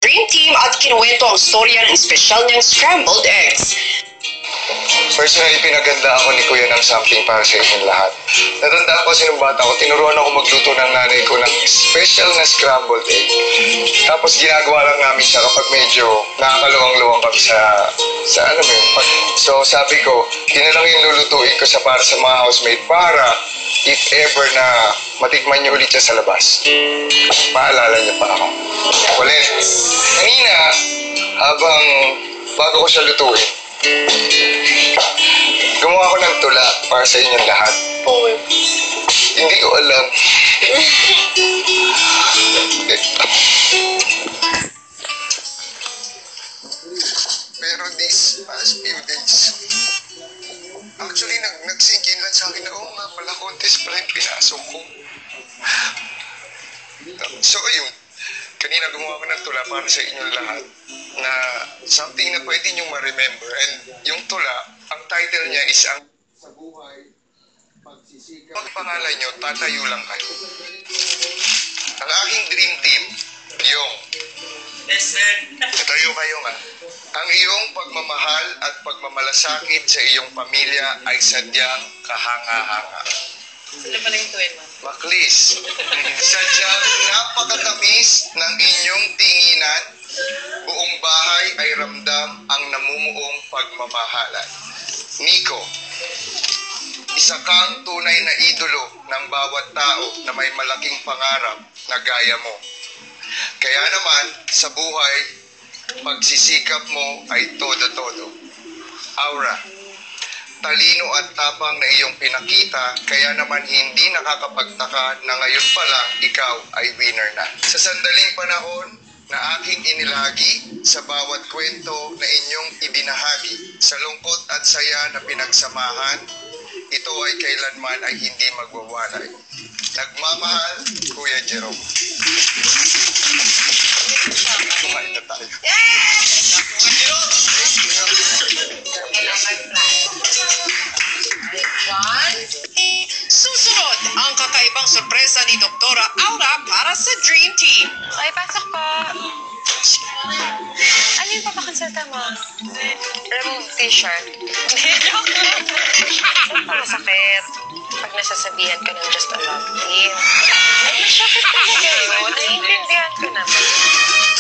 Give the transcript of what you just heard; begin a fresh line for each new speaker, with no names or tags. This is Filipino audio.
Dream Team at kinuwento ang storya ng espesyal niyang scrambled eggs.
Personally, pinaganda ako ni Kuya ng something para sa inyong lahat. Natandaan ko kasi nung bata ko, tinuruan ako magluto ng nanay ko ng special na scrambled egg. Tapos ginagawa lang namin siya kapag medyo nakakaluwang-luwang kami sa ano mo yun. So sabi ko, yun na lang yung lulutuin ko para sa mga housemate para if ever na matikman niyo ulit siya sa labas. Maalala niyo pa ako. Ulit, kanina, bago ko siya lutuin, gumawa ko ng tula para sa inyong lahat. Hindi ko alam. Pero these past few days, actually nag-sink in lang sa akin na, oo nga pala, contest pala yung pinasok ko. So ayun, kanina gumawa ko ng tula para sa inyong lahat na something na pwede niyong ma-remember. And yung tula, ang title niya is ang sa buhay, pagsisikap. Ang pangalan niyo, tatayo lang kayo. Ang aking dream team, yung tatayo kayo nga. Ang iyong pagmamahal at pagmamalasakit sa iyong pamilya ay sadyang kahanga-hanga.
Sila pala yung tuwin mo.
Maklis, sadyang napakatamis ng inyong tinginan, buong bahay ay ramdam ang namumuong pagmamahalan. Nico, isa kang tunay na idolo ng bawat tao na may malaking pangarap na gaya mo. Kaya naman, sa buhay, pagsisikap mo ay todo-todo. Aura, talino at tapang na iyong pinakita, kaya naman hindi nakakapagtaka na ngayon pa lang ikaw ay winner na. Sa sandaling panahon na aking inilagi, sa bawat kwento na inyong ibinahagi, sa lungkot at saya na pinagsamahan, ito ay kailanman ay hindi magwawalay. Nagmamahal, Kuya Jerome. Kumain na tayo.
Susunod ang kakaibang sorpresa ni Doktora Aura para sa Dream Team.
Ay, pasok po. Ano yung papakonsulta mo? Remove t-shirt. Masakit. Pag nasasabihan ka ng just a love team. Ay, masakit talaga yun. Naiintindihan ko naman.